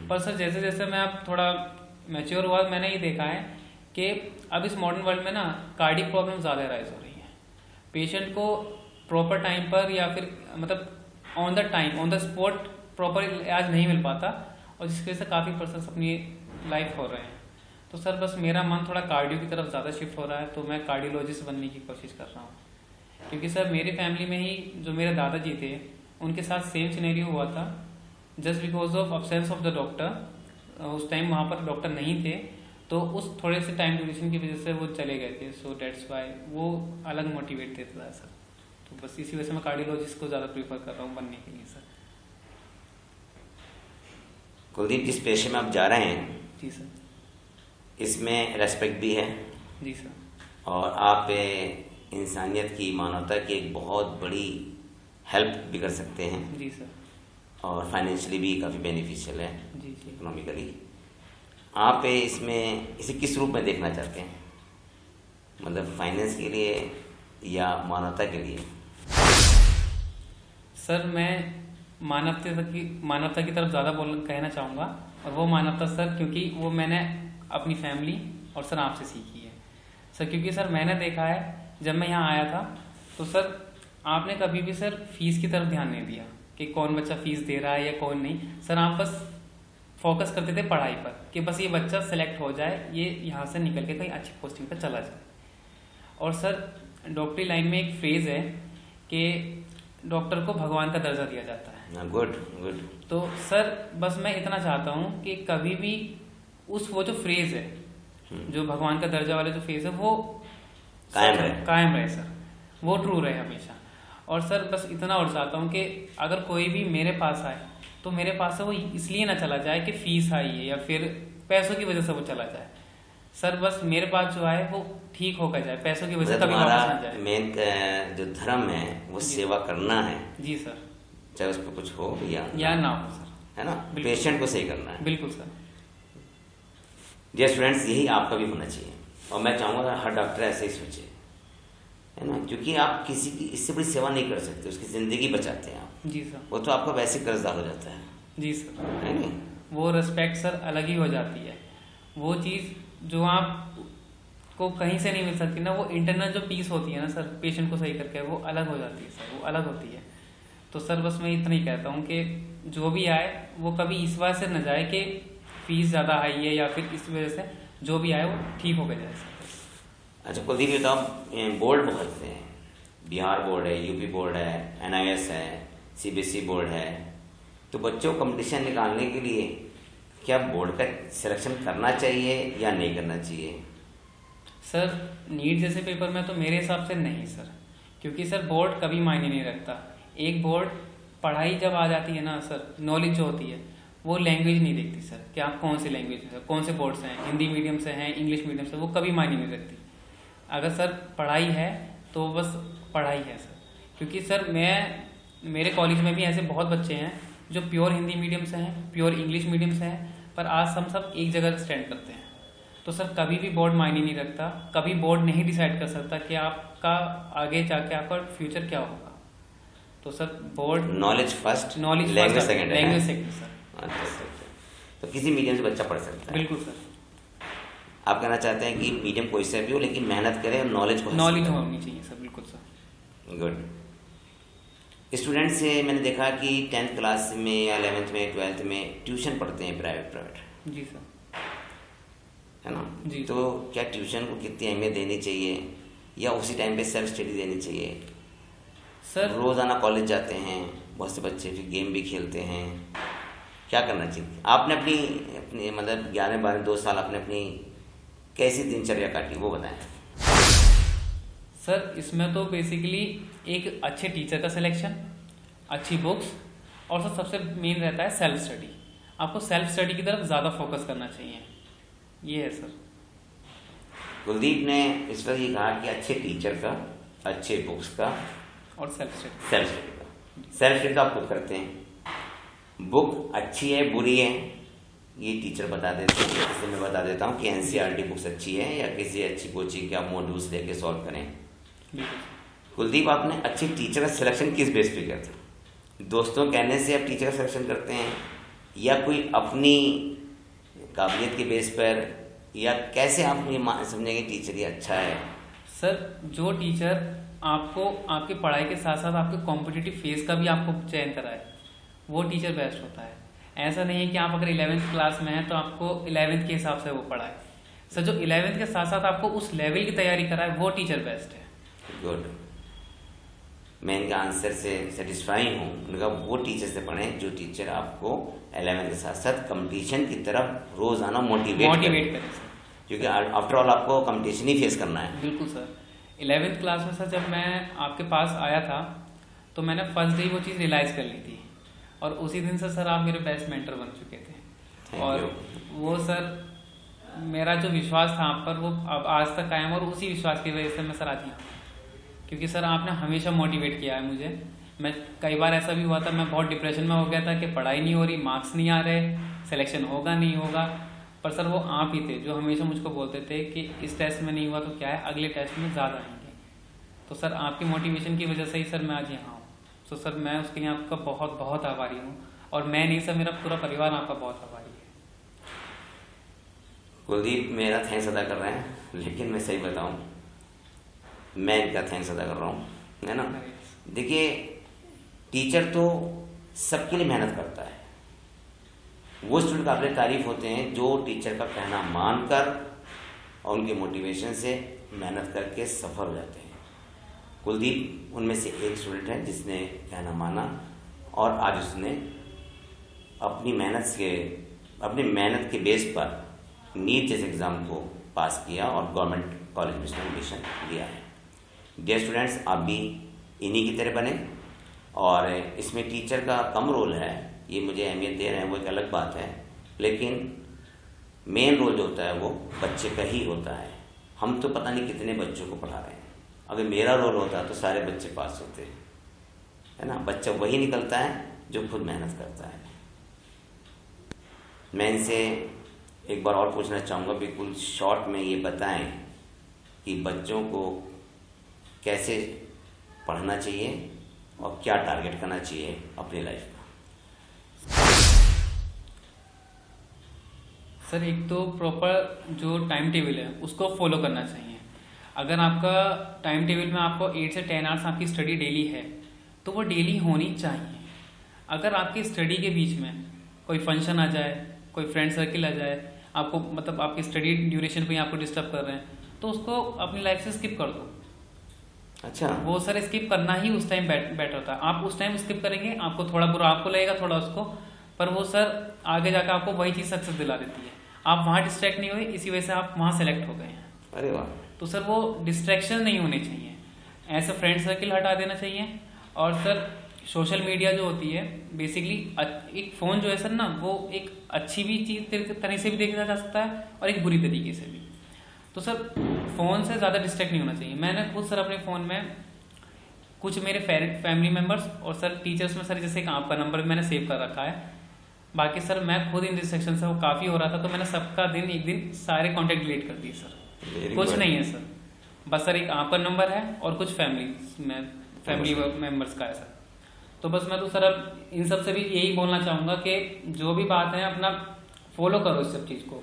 पर सर जैसे जैसे मैं अब थोड़ा मैच्योर हुआ, मैंने ये देखा है कि अब इस मॉडर्न वर्ल्ड में ना कार्डियक प्रॉब्लम ज़्यादा राइज हो रही है। पेशेंट को प्रॉपर टाइम पर या फिर मतलब on the time on the spot proper इलाज नहीं मिल पाता, और जिसकी वजह से काफ़ी पर्सन्स अपनी लाइफ हो रहे हैं। तो सर बस मेरा मन थोड़ा कार्डियो की तरफ ज़्यादा शिफ्ट हो रहा है, तो मैं कार्डियोलॉजिस्ट बनने की कोशिश कर रहा हूँ। क्योंकि सर मेरी फैमिली में ही जो मेरे दादाजी थे उनके साथ सेम सिनेरियो हुआ था, just because of absence of the doctor. उस टाइम वहाँ पर डॉक्टर नहीं थे, तो उस थोड़े से टाइम ड्यूरेशन की वजह से वो चले गए थे। सो डेट्स वाई वो अलग मोटिवेट देता है सर। तो बस इसी वजह से मैं कार्डियोलॉजिस्ट को ज़्यादा प्रीफर कर रहा हूँ बनने के लिए सर। कुलदीप, जिस पेशे में आप जा रहे हैं जी सर, इसमें रेस्पेक्ट भी है। जी सर। और आप इंसानियत की, मानवता की एक बहुत बड़ी हेल्प भी कर सकते हैं। जी सर। और फाइनेंशियली भी काफ़ी बेनिफिशियल है, जी जी। इकोनॉमिकली। आप इसमें इसे किस रूप में देखना चाहते हैं, मतलब फाइनेंस के लिए या मानवता के लिए? सर मैं मानवता की तरफ ज़्यादा कहना चाहूँगा। और वो मानवता सर क्योंकि वो मैंने अपनी फैमिली और सर आपसे सीखी है सर। क्योंकि सर मैंने देखा है जब मैं यहाँ आया था तो सर आपने कभी भी सर फीस की तरफ ध्यान नहीं दिया कि कौन बच्चा फीस दे रहा है या कौन नहीं। सर आप बस फोकस करते थे पढ़ाई पर कि बस ये बच्चा सेलेक्ट हो जाए, ये यहाँ से निकल के कहीं अच्छी पोस्टिंग पर चला जाए। और सर डॉक्टरी लाइन में एक फ्रेज है कि डॉक्टर को भगवान का दर्जा दिया जाता है। Good good. तो सर बस मैं इतना चाहता हूँ कि कभी भी वो जो फ्रेज है, जो भगवान का दर्जा वाले जो फ्रेज है वो कायम रहे सर, वो ट्रू रहे हमेशा। और सर बस इतना और चाहता हूँ कि अगर कोई भी मेरे पास आए तो मेरे पास से वो इसलिए ना चला जाए कि फीस आई है या फिर पैसों की वजह से वो चला जाए। सर बस मेरे पास जो आए वो ठीक होकर जाए, पैसों की वजह से कभी वापस ना जाए। मेन जो धर्म है वो सेवा करना है। जी सर। चाहे उस पर कुछ हो या ना हो सर, है ना, पेशेंट को सही करना है। बिल्कुल सर। डियर स्टूडेंट्स, यही आपका भी होना चाहिए। और मैं चाहूँगा हर डॉक्टर ऐसे ही सोचे, है ना, क्योंकि आप किसी की इससे बड़ी सेवा नहीं कर सकते, उसकी ज़िंदगी बचाते हैं आप। जी सर। वो तो आपका वैसे कर्जदार हो जाता है। जी सर। है नहीं? वो रिस्पेक्ट सर अलग ही हो जाती है। वो चीज़ जो आप को कहीं से नहीं मिल सकती ना, वो इंटरनल जो पीस होती है ना सर पेशेंट को सही करके, वो अलग हो जाती है सर, वो अलग होती है। तो सर बस मैं इतना ही कहता हूँ कि जो भी आए वो कभी इस बात से न जाए कि फीस ज़्यादा हाई है या फिर इस वजह से, जो भी आए वो ठीक हो गया जाए सर। अच्छा कुलदीप, बताओ, बोर्ड बहुत से हैं, बिहार बोर्ड है, यूपी बोर्ड है, NIS है, CBSE बोर्ड है। तो बच्चों को कंपटीशन निकालने के लिए क्या बोर्ड का सिलेक्शन करना चाहिए या नहीं करना चाहिए? सर नीट जैसे पेपर में तो मेरे हिसाब से नहीं सर, क्योंकि सर बोर्ड कभी मायने नहीं रखता। एक बोर्ड पढ़ाई जब आ जाती है ना सर, नॉलेज जो होती है वो लैंग्वेज नहीं देखती सर कि आप कौन सी लैंग्वेज में, कौन से बोर्ड से हैं, हिंदी मीडियम से हैं, इंग्लिश मीडियम से, वो कभी मायने नहीं रखती। अगर सर पढ़ाई है तो बस पढ़ाई है सर। क्योंकि सर मेरे कॉलेज में भी ऐसे बहुत बच्चे हैं जो प्योर हिंदी मीडियम से हैं, प्योर इंग्लिश मीडियम से हैं, पर आज हम सब एक जगह स्टैंड करते हैं। तो सर कभी भी बोर्ड मायने नहीं रखता, कभी बोर्ड नहीं डिसाइड कर सकता कि आपका आगे जाके आपका फ्यूचर क्या होगा। तो sir board knowledge first, knowledge language second है। Language second sir. अच्छा अच्छा अच्छा। तो किसी मीडियम से बच्चा पढ़ सकता है। बिल्कुल सर। आप कहना चाहते हैं कि मीडियम कोई सा भी हो लेकिन मेहनत करे और नॉलेज को नॉलेज होनी चाहिए सर। बिल्कुल सर। गुड। स्टूडेंट से मैंने देखा कि 10th क्लास में या 11th में 12th में ट्यूशन पढ़ते हैं प्राइवेट। जी सर। है ना जी। तो क्या ट्यूशन को कितनी अहमियत देनी चाहिए या उसी टाइम पे सेल्फ स्टडी देनी चाहिए? सर रोजाना कॉलेज जाते हैं बहुत से बच्चे, फिर गेम भी खेलते हैं, क्या करना चाहिए? आपने अपनी अपनी मतलब 11 12 2 साल आपने अपनी कैसी दिनचर्या काटी वो बताएं। सर इसमें तो बेसिकली एक अच्छे टीचर का सिलेक्शन, अच्छी बुक्स, और सर सबसे मेन रहता है सेल्फ स्टडी। आपको सेल्फ स्टडी की तरफ ज़्यादा फोकस करना चाहिए, ये है सर। कुलदीप ने इस पर ये कहा कि अच्छे टीचर का, अच्छे बुक्स का और सेल्फ स्टडी। सेल्फ स्टडी का। सेल्फ स्टडी तो आप खुद करते हैं। बुक अच्छी है बुरी है ये टीचर बता देते हैं, जैसे मैं बता देता हूँ कि एनसीईआरटी बुक्स अच्छी है या किसी अच्छी कोचिंग के आप मॉड्यूल्स लेके सॉल्व करें। कुलदीप आपने अच्छे टीचर का सिलेक्शन किस बेस पे किया था? दोस्तों कहने से आप टीचर का सिलेक्शन करते हैं या कोई अपनी काबिलियत के बेस पर, या कैसे आप ये समझेंगे टीचर ये अच्छा है? सर जो टीचर आपको आपकी पढ़ाई के साथ साथ आपके कॉम्पिटिटिव फेज का भी आपको चयन कराए वो टीचर बेस्ट होता है। ऐसा नहीं है कि आप अगर 11th क्लास में हैं तो आपको 11th के हिसाब से वो पढ़ाए। सर जो 11th के साथ साथ आपको उस लेवल की तैयारी कराए वो टीचर बेस्ट है। गुड। मैं इनका आंसर से सेटिस्फाई हूँ। उनका वो टीचर से पढ़ें जो टीचर आपको 11th के साथ साथ कंपटीशन की तरफ रोजाना मोटिवेट करें, क्योंकि आफ्टर ऑल आपको कंपटीशन ही फेस करना है। बिल्कुल सर। 11th क्लास में सर जब मैं आपके पास आया था तो मैंने फर्स्ट डे वो चीज़ रियलाइज़ कर ली थी और उसी दिन से सर आप मेरे बेस्ट मेंटर बन चुके थे। और वो सर मेरा जो विश्वास था आप पर वो अब आज तक कायम, और उसी विश्वास की वजह से मैं सर आज यहाँ, क्योंकि सर आपने हमेशा मोटिवेट किया है मुझे। मैं कई बार ऐसा भी हुआ था, मैं बहुत डिप्रेशन में हो गया था कि पढ़ाई नहीं हो रही, मार्क्स नहीं आ रहे, सिलेक्शन होगा नहीं होगा, पर सर वो आप ही थे जो हमेशा मुझको बोलते थे कि इस टेस्ट में नहीं हुआ तो क्या है, अगले टेस्ट में ज़्यादा आएंगे। तो सर आपकी मोटिवेशन की वजह से ही सर मैं आज यहाँ हूँ। तो सर मैं उसके लिए आपका बहुत बहुत आभारी हूँ, और मैं नहीं सर मेरा पूरा परिवार आपका बहुत आभारी है। कुलदीप मेरा थैंक्स अदा कर रहे हैं, लेकिन मैं सही बताऊँ मैं इनका थैंक्स अदा कर रहा हूँ, है ना। देखिए टीचर तो सबके लिए मेहनत करता है। वो स्टूडेंट काबिल तारीफ होते हैं जो टीचर का कहना मानकर और उनके मोटिवेशन से मेहनत करके सफल हो जाते हैं। कुलदीप उनमें से एक स्टूडेंट है जिसने कहना माना और आज उसने अपनी मेहनत के बेस पर नीट जैसे एग्ज़ाम को पास किया और गवर्नमेंट कॉलेज में उसने एडमिशन लिया है। डियर स्टूडेंट्स, आप भी इन्हीं की तरह बने, और इसमें टीचर का कम रोल है, ये मुझे अहमियत दे रहे हैं वो एक अलग बात है, लेकिन मेन रोल जो होता है वो बच्चे का ही होता है। हम तो पता नहीं कितने बच्चों को पढ़ा रहे हैं, अगर मेरा रोल होता तो सारे बच्चे पास होते, है ना। बच्चा वही निकलता है जो खुद मेहनत करता है। मैं इनसे एक बार और पूछना चाहूँगा, बिल्कुल शॉर्ट में ये बताएं कि बच्चों को कैसे पढ़ना चाहिए और क्या टारगेट करना चाहिए अपनी लाइफ में। सर एक तो प्रॉपर जो टाइम टेबल है उसको फॉलो करना चाहिए। अगर आपका टाइम टेबल में आपको 8 से 10 आवर्स आपकी स्टडी डेली है तो वो डेली होनी चाहिए। अगर आपकी स्टडी के बीच में कोई फंक्शन आ जाए, कोई फ्रेंड सर्किल आ जाए, आपको मतलब आपकी स्टडी ड्यूरेशन पे आपको डिस्टर्ब कर रहे हैं, तो उसको अपनी लाइफ से स्किप कर दो। अच्छा, वो सर स्किप करना ही उस टाइम बेटर होता है। आप उस टाइम स्किप करेंगे, आपको थोड़ा बुरा आपको लगेगा, थोड़ा उसको, पर वो सर आगे जाकर आपको वही चीज़ सक्सेस दिला देती है। आप वहाँ डिस्ट्रैक्ट नहीं हुए, इसी वजह से आप वहाँ सेलेक्ट हो गए हैं। अरे वाह। तो सर वो डिस्ट्रैक्शन नहीं होने चाहिए, ऐसा फ्रेंड सर्किल हटा देना चाहिए। और सर सोशल मीडिया जो होती है बेसिकली एक फ़ोन जो है सर ना, वो एक अच्छी भी चीज़ तरह से भी देखा जा सकता है और एक बुरी तरीके से भी। तो सर फ़ोन से ज़्यादा डिस्ट्रैक्ट नहीं होना चाहिए। मैंने खुद सर अपने फ़ोन में कुछ मेरे फैमिली मेम्बर्स और सर टीचर्स में सर जैसे आपका नंबर मैंने सेव कर रखा है। बाकी सर मैं खुद इन डिस्ट्रैक्शन से वो काफ़ी हो रहा था, तो मैंने सबका एक दिन सारे कॉन्टैक्ट डिलीट कर दिए सर। कुछ नहीं है सर, बस सर एक आपका नंबर है और कुछ फैमिली मेम्बर्स का है सर। तो बस मैं तो सर अब इन सब से भी यही बोलना चाहूँगा कि जो भी बात है अपना फॉलो करो इस सब चीज़ को,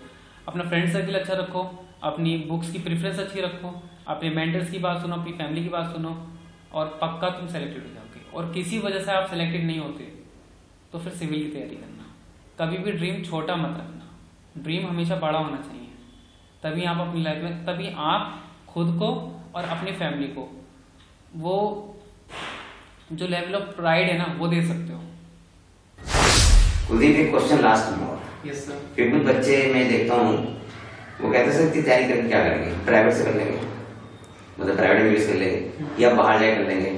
अपना फ्रेंड सर्किल अच्छा रखो, अपनी बुक्स की प्रेफरेंस अच्छी रखो, अपने मेंटर्स की बात सुनो, अपनी फैमिली की बात सुनो, और पक्का तुम सेलेक्टेड हो जाओगे। और किसी वजह से आप सेलेक्टेड नहीं होते तो फिर सिविल की तैयारी करना। कभी भी ड्रीम छोटा मत रखना, ड्रीम हमेशा बड़ा होना चाहिए, तभी आप अपनी लाइफ में, तभी आप खुद को और अपनी फैमिली को वो जो लेवल ऑफ प्राइड है ना वो दे सकते हो। कुलदीप, एक क्वेश्चन लास्ट में और यस सर। फिर कुछ बच्चे मैं देखता हूँ वो कहते हैं सर इतनी तैयारी करके क्या करेंगे, प्राइवेट से कर लेंगे, मतलब प्राइवेट में यूज कर लेंगे या बाहर जाके कर लेंगे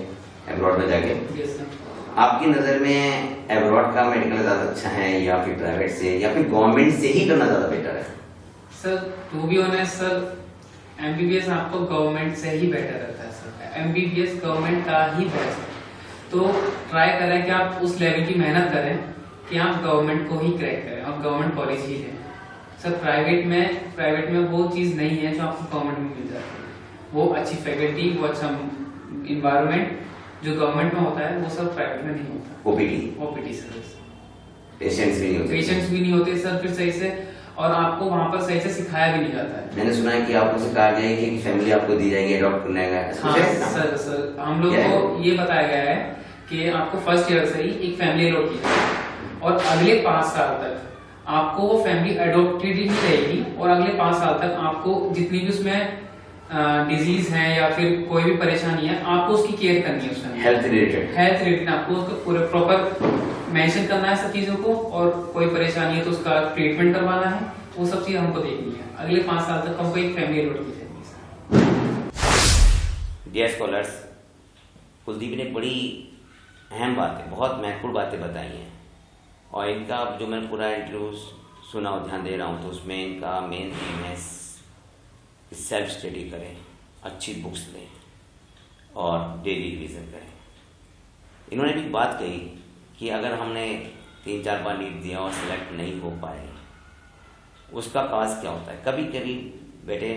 अब्रॉड में जाके। Yes sir. आपकी नज़र में अब्रॉड का मेडिकल ज़्यादा अच्छा है या फिर प्राइवेट से या फिर गवर्नमेंट से ही करना ज़्यादा बेटर है? Sir to be honest sir, MBBS आपको गवर्नमेंट से ही बेटर रहता है सर, एमबीबीएस गवर्नमेंट का ही बेस्ट है। तो ट्राई करें कि आप उस लेवल की मेहनत करें कि आप गवर्नमेंट को ही क्रैक करें और गवर्नमेंट कॉलेज ही लें। सर प्राइवेट में वो चीज़ नहीं है जो आपको गवर्नमेंट में मिल जाती है, वो अच्छी फैकल्टी, वो अच्छा इन्वायरमेंट जो गवर्नमेंट में होता है वो सब प्राइवेट में नहीं होता। ओपीडी सर्विस, पेशेंट्स भी नहीं होते सर फिर सही से, और आपको वहाँ पर सही से सिखाया भी नहीं जाता है। मैंने सुना है कि आपको सिखाया गया है कि फैमिली आपको दी जाएगी अडॉप्ट करने का। हाँ सर हम लोग को ये बताया गया है कि आपको फर्स्ट ईयर से ही एक फैमिली अलॉट की जाएगी और अगले 5 साल तक आपको वो फैमिली अडॉप्टेड ही रहेगी, और अगले 5 साल तक आपको जितनी भी उसमें डिजीज है या फिर कोई भी परेशानी है आपको उसकी केयर करनी है, उसमें हेल्थ रिलेटेड आपको उसको पूरे प्रॉपर मेंशन करना है सब चीजों को, और कोई परेशानी है तो उसका ट्रीटमेंट करवाना है, वो सब चीज हमको देखनी है। अगले 5 साल तक हमको एक फैमिली अलॉट की जाएगी। डियर स्कॉलर्स, कुलदीप ने बड़ी अहम बातें, बहुत महत्वपूर्ण बातें बताई हैं, और इनका जो मैंने पूरा इंटरव्यू सुना और ध्यान दे रहा हूँ तो उसमें इनका मेन थीम है सेल्फ स्टडी करें, अच्छी बुक्स लें और डेली रिवीजन करें। इन्होंने भी बात कही कि अगर हमने 3-4 बार नीट दिया और सिलेक्ट नहीं हो पाए उसका काज क्या होता है। कभी कभी बेटे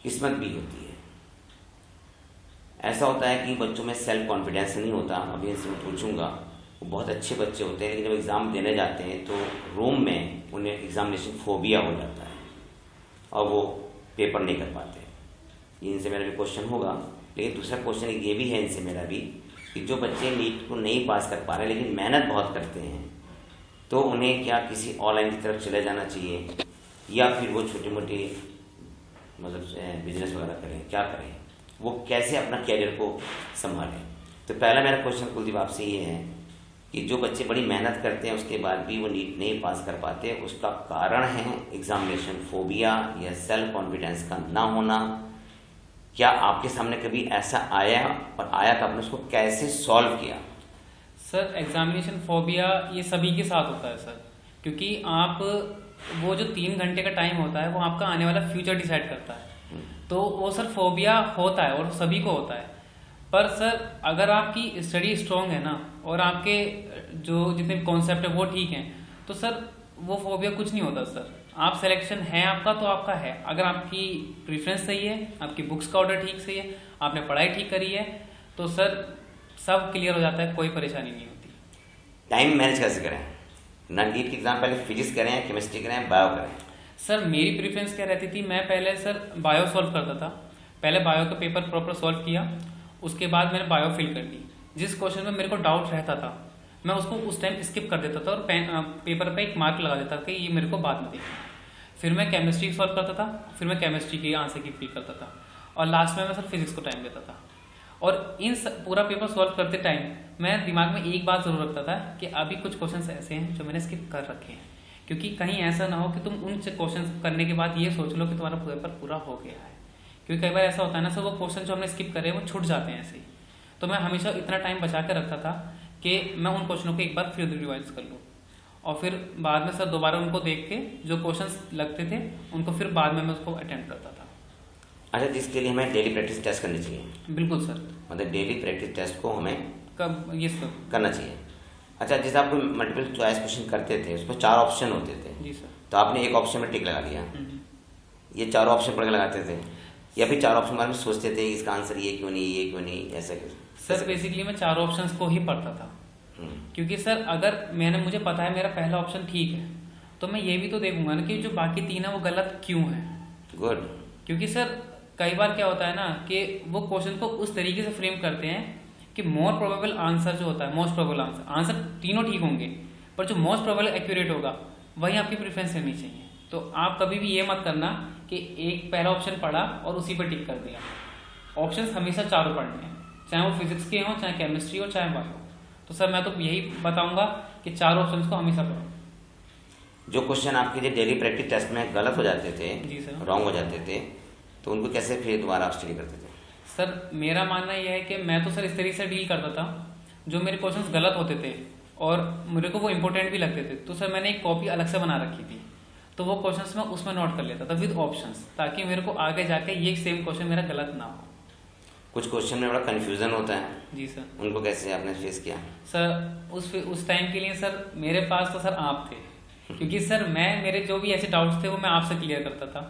किस्मत भी होती है, ऐसा होता है कि बच्चों में सेल्फ कॉन्फिडेंस नहीं होता। अभी इनसे मैं पूछूंगा, वो बहुत अच्छे बच्चे होते हैं लेकिन जब एग्ज़ाम देने जाते हैं तो रूम में उन्हें एग्जामिनेशन फोबिया हो जाता है और वो पेपर नहीं कर पाते। ये इनसे मेरा भी क्वेश्चन होगा, लेकिन दूसरा क्वेश्चन ये भी है इनसे मेरा भी कि जो बच्चे नीट को नहीं पास कर पा रहे लेकिन मेहनत बहुत करते हैं तो उन्हें क्या किसी ऑनलाइन की तरफ चले जाना चाहिए या फिर वो छोटी मोटी मतलब बिजनेस वगैरह करें, क्या करें, वो कैसे अपना कैरियर को संभालें। तो पहला मेरा क्वेश्चन कुलदीप आपसे ये है कि जो बच्चे बड़ी मेहनत करते हैं उसके बाद भी वो नीट नहीं पास कर पाते, उसका कारण है एग्जामिनेशन फोबिया या सेल्फ कॉन्फिडेंस का ना होना। क्या आपके सामने कभी ऐसा आया, और आया तो आपने उसको कैसे सॉल्व किया? सर एग्जामिनेशन फोबिया ये सभी के साथ होता है सर, क्योंकि आप वो जो 3 घंटे का टाइम होता है वो आपका आने वाला फ्यूचर डिसाइड करता है। तो वो सर फोबिया होता है और सभी को होता है, पर सर अगर आपकी स्टडी स्ट्रॉन्ग है ना और आपके जो जितने कॉन्सेप्ट है वो ठीक हैं तो सर वो फोबिया कुछ नहीं होता सर। आप सिलेक्शन है आपका तो आपका है, अगर आपकी प्रेफरेंस सही है, आपकी बुक्स का ऑर्डर ठीक सही है, आपने पढ़ाई ठीक करी है तो सर सब क्लियर हो जाता है, कोई परेशानी नहीं होती। टाइम मैनेज कैसे करें? नीट की एग्जाम पहले फिजिक्स करें, केमिस्ट्री करें, बायो करें? सर मेरी प्रेफरेंस क्या रहती थी, मैं पहले सर बायो सॉल्व करता था। पहले बायो का पेपर प्रॉपर सॉल्व किया, उसके बाद मैंने बायो फिल कर ली। जिस क्वेश्चन में मेरे को डाउट रहता था मैं उसको उस टाइम स्किप कर देता था और पेपर पे एक मार्क लगा देता था कि ये मेरे को बाद में देखना। फिर मैं केमिस्ट्री सॉल्व करता था, फिर मैं केमिस्ट्री के आंसर की फिल करता था, और लास्ट में मैं सर फिजिक्स को टाइम देता था। और इन पूरा पेपर सॉल्व करते टाइम मैं दिमाग में एक बात जरूर रखता था कि अभी कुछ क्वेश्चन ऐसे हैं जो मैंने स्किप कर रखे हैं, क्योंकि कहीं ऐसा ना हो कि तुम उन क्वेश्चन करने के बाद ये सोच लो कि तुम्हारा पेपर पूरा हो गया है। क्योंकि कई बार ऐसा होता है ना सर, वो क्वेश्चन जो हमने स्किप करे वो छूट जाते हैं ऐसे ही। तो मैं हमेशा इतना टाइम बचा के रखता था कि मैं उन क्वेश्चनों को एक बार फिर रिवाइज कर लूँ, और फिर बाद में सर दोबारा उनको देख के जो क्वेश्चंस लगते थे उनको फिर बाद में मैं उसको अटेम्प्ट करता था। अच्छा, जिसके लिए हमें डेली प्रैक्टिस टेस्ट करनी चाहिए? बिल्कुल सर, मतलब डेली प्रैक्टिस टेस्ट को हमें कब ये सर करना चाहिए। अच्छा, जैसे आप कोई मल्टीपल चॉइस क्वेश्चन करते थे उसमें 4 ऑप्शन होते थे। जी सर। तो आपने एक ऑप्शन में टिक लगा दिया, ये 4 ऑप्शन पढ़ के लगाते थे? या फिर 4 ऑप्शन बारे में सोचते थे इसका आंसर ये क्यों नहीं ऐसा क्यों? सर बेसिकली मैं 4 ऑप्शंस को ही पढ़ता था, क्योंकि सर अगर मुझे पता है मेरा पहला ऑप्शन ठीक है तो मैं ये भी तो देखूंगा ना कि जो बाकी 3 है वो गलत क्यों है। गुड। क्योंकि सर कई बार क्या होता है ना कि वो क्वेश्चन को उस तरीके से फ्रेम करते हैं कि मोर प्रोबेबल आंसर जो होता है, मोस्ट प्रोबेबल आंसर तीनों ठीक होंगे, पर जो मोस्ट प्रोबेबल एक्यूरेट होगा वही आपकी प्रेफरेंस रहनी चाहिए। तो आप कभी भी ये मत करना कि एक पहला ऑप्शन पढ़ा और उसी पर टिक कर दिया। ऑप्शंस हमेशा 4 पढ़ने हैं, चाहे वो फिजिक्स के हों, चाहे केमिस्ट्री हो, चाहे बायो। तो सर मैं तो यही बताऊंगा कि 4 ऑप्शंस को हमेशा पढ़ो। जो क्वेश्चन आपके जो डेली प्रैक्टिस टेस्ट में गलत हो जाते थे, जी सर, रॉन्ग हो जाते थे, तो उनको कैसे फिर दोबारा आप स्टडी करते थे? सर मेरा मानना यह है कि मैं तो सर इस तरीके से डील करता था, जो मेरे क्वेश्चंस गलत होते थे और मेरे को वो इंपॉर्टेंट भी लगते थे, तो सर मैंने एक कॉपी अलग से बना रखी थी, तो वो क्वेश्चंस मैं उसमें नोट कर लेता था विद ऑप्शंस, ताकि मेरे को आगे जाके ये सेम क्वेश्चन मेरा गलत ना हो। कुछ क्वेश्चन में बड़ा कंफ्यूजन होता है। जी सर। उनको कैसे आपने फेस किया? सर उस टाइम के लिए सर मेरे पास तो सर आप थे, क्योंकि सर मेरे जो भी ऐसे डाउट्स थे वो मैं आपसे क्लियर करता था,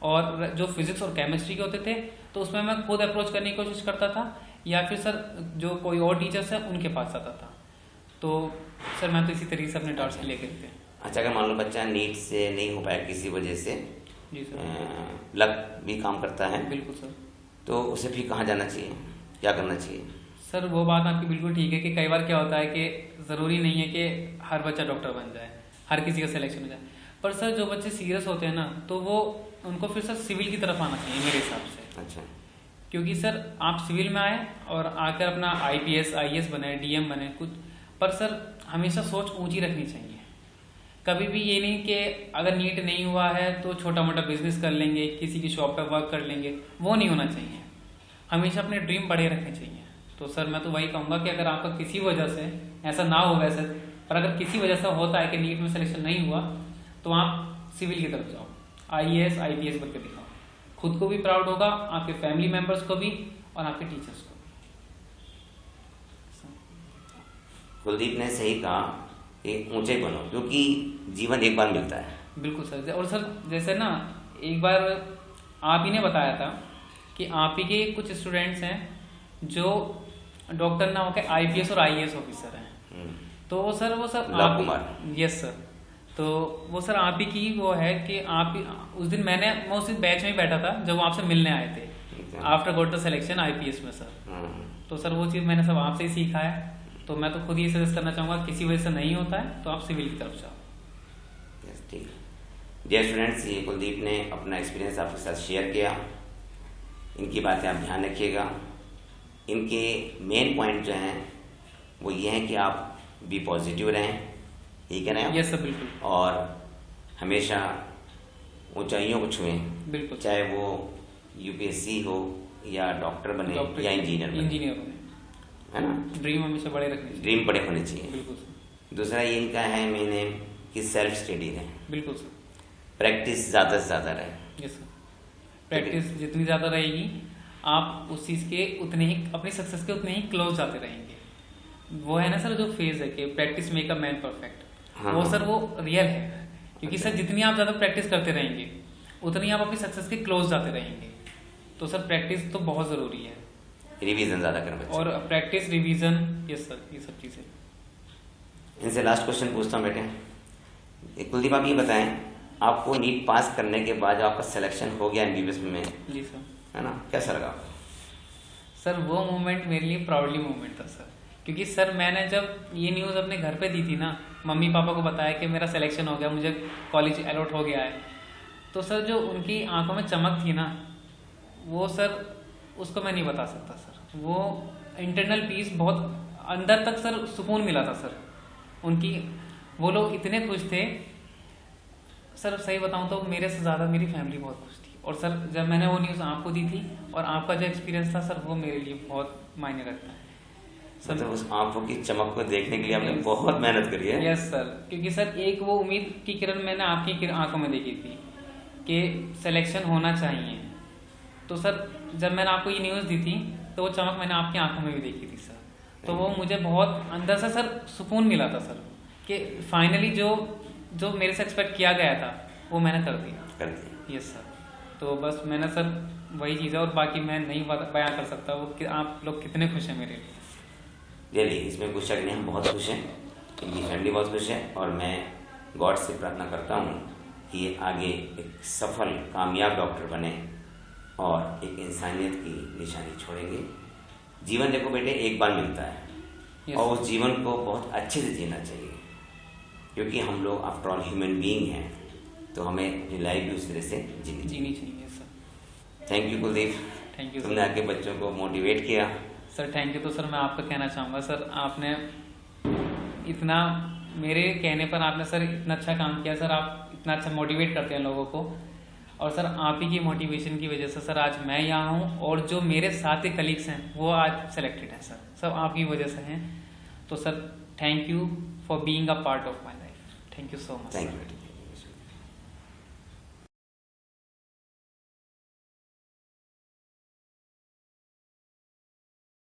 और जो फिजिक्स और केमिस्ट्री के होते थे तो उसमें मैं खुद अप्रोच करने की कोशिश करता था, या फिर सर जो कोई और टीचर्स हैं उनके पास आता था। तो सर मैं तो इसी तरीके से अपने डाउट्स क्लियर करते हैं। अच्छा, अगर मान लो बच्चा नीट से नहीं हो पाया किसी वजह से, जी सर, लक भी काम करता है, बिल्कुल सर, तो उसे फिर कहाँ जाना चाहिए, क्या करना चाहिए? सर वो बात आपकी बिल्कुल ठीक है कि कई बार क्या होता है कि ज़रूरी नहीं है कि हर बच्चा डॉक्टर बन जाए, हर किसी का सिलेक्शन हो जाए, पर सर जो बच्चे सीरियस होते हैं ना तो वो उनको फिर सर सिविल की तरफ आना चाहिए मेरे हिसाब से। अच्छा। क्योंकि सर आप सिविल में आए और आकर अपना IPS IAS बने, DM बने कुछ, पर सर हमेशा सोच ऊंची रखनी चाहिए। कभी भी ये नहीं कि अगर नीट नहीं हुआ है तो छोटा मोटा बिजनेस कर लेंगे, किसी की शॉप पर वर्क कर लेंगे, वो नहीं होना चाहिए। हमेशा अपने ड्रीम बड़े रखने चाहिए। तो सर मैं तो वही कहूँगा कि अगर आपका किसी वजह से, ऐसा ना हो वैसे, पर अगर किसी वजह से होता है कि नीट में सिलेक्शन नहीं हुआ, तो आप सिविल की तरफ जाओ, IAS IPS बन के दिखाओ। खुद को भी प्राउड होगा, आपके फैमिली मेंबर्स को भी, और आपके टीचर्स को भी। कुलदीप ने सही कहा कि ऊंचे बनो, क्योंकि जीवन एक बार मिलता है। बिल्कुल सर। और सर जैसे ना एक बार आप ही ने बताया था कि आप ही के कुछ स्टूडेंट्स हैं जो डॉक्टर ना होकर IPS और IAS ऑफिसर हैं। तो वो sir love Kumar. Yes sir. तो वो सर आप ही की वो है कि आप ही, उस दिन मैं उसी बैच में ही बैठा था जब वो आपसे मिलने आए थे after got the selection IPS में सर। तो सर वो चीज़ मैंने सब आपसे ही सीखा है। तो मैं तो खुद ही सजेस्ट करना चाहूँगा, किसी वजह से नहीं होता है तो आप सिविल की तरफ जाओ। यस, ठीक है। डियर स्टूडेंट्स, ये कुलदीप ने अपना एक्सपीरियंस आपके साथ शेयर किया। इनकी बातें आप ध्यान रखिएगा। इनके मेन पॉइंट जो हैं वो ये हैं कि आप बी पॉजिटिव रहें, ठीक है ना? यस सर, बिल्कुल। और हमेशा ऊंचाइयों को छुएं, बिल्कुल, चाहे वो UPSC हो या डॉक्टर बने या इंजीनियर बने, है ना? ड्रीम हमेशा बड़े रखने चाहिए, ड्रीम बड़े होने चाहिए। बिल्कुल सर। दूसरा ये इनका है मेन है कि सेल्फ स्टडी रहें, बिल्कुल सर। प्रैक्टिस ज़्यादा से ज़्यादा रहे। Yes sir. प्रैक्टिस जितनी ज़्यादा रहेगी आप उस चीज़ के उतने ही, अपनी सक्सेस के उतने ही क्लोज जाते रहेंगे। वो है ना सर जो फेज है कि practice make a man perfect, वो सर वो रियल है। क्योंकि सर जितनी आप ज़्यादा प्रैक्टिस करते रहेंगे उतनी आप अपनी सक्सेस के क्लोज जाते रहेंगे। तो सर प्रैक्टिस तो बहुत ज़रूरी है, रिवीजन ज़्यादा करें और प्रैक्टिस रिवीजन, यस सर, ये सब चीज़ें। इनसे लास्ट क्वेश्चन पूछता हूँ बेटे। कुलदीप, आप ये बताएं, आपको नीट पास करने के बाद जो आपका सिलेक्शन हो गया MBBS में, जी सर, है ना, कैसा लगा? सर वो मोमेंट मेरे लिए प्राउडली मोमेंट था सर। क्योंकि सर मैंने जब ये न्यूज़ अपने घर पे दी थी ना, मम्मी पापा को बताया कि मेरा सिलेक्शन हो गया, मुझे कॉलेज अलॉट हो गया है, तो सर जो उनकी आंखों में चमक थी ना, वो सर उसको मैं नहीं बता सकता सर। वो इंटरनल पीस, बहुत अंदर तक सर सुकून मिला था सर। उनकी, वो लोग इतने खुश थे सर, सही बताऊं तो मेरे से ज़्यादा मेरी फैमिली बहुत खुश थी। और सर जब मैंने वो न्यूज़ आपको दी थी और आपका जो एक्सपीरियंस था सर, वो मेरे लिए बहुत मायने रखता है सर। मतलब उस आंखों की चमक को देखने के लिए आपने बहुत मेहनत करी है। यस सर, क्योंकि सर एक वो उम्मीद की किरण मैंने आपकी आंखों में देखी थी कि सिलेक्शन होना चाहिए। तो सर जब मैंने आपको ये न्यूज़ दी थी तो वो चमक मैंने आपकी आंखों में भी देखी थी सर। तो वो मुझे बहुत अंदर से सर सुकून मिला था सर कि फाइनली जो मेरे से एक्सपेक्ट किया गया था वो मैंने कर दिया। कर दिया। Yes sir. तो बस मैंने सर वही चीज़ है, और बाकी मैं नहीं बयां कर सकता वो कि आप लोग कितने खुश हैं मेरे लिए। रियली इसमें कुछ शक नहीं, हम बहुत खुश हैं, इनकी फैमिली बहुत खुश है, और मैं गॉड से प्रार्थना करता हूँ कि ये आगे एक सफल कामयाब डॉक्टर बने और एक इंसानियत की निशानी छोड़ेंगे। जीवन देखो बेटे एक बार मिलता है, Yes. और उस जीवन को बहुत अच्छे से जीना चाहिए, क्योंकि हम लोग आफ्टर ऑल ह्यूमन बीइंग हैं, तो हमें अपनी लाइफ भी उस तरह से जीनी चाहिए sir. Thank you Kuldeep, thank you तुमने आके बच्चों को मोटिवेट किया। सर। Thank you. तो सर मैं आपको कहना चाहूँगा सर, आपने इतना मेरे कहने पर आपने सर इतना अच्छा काम किया सर, आप इतना अच्छा मोटिवेट करते हैं लोगों को, और सर आप ही की मोटिवेशन की वजह से सर आज मैं यहाँ हूँ, और जो मेरे साथ के कलीग्स हैं वो आज सेलेक्टेड हैं सर, सब आपकी वजह से हैं। तो sir thank you for being a part of my life. Thank you so much. Thank you.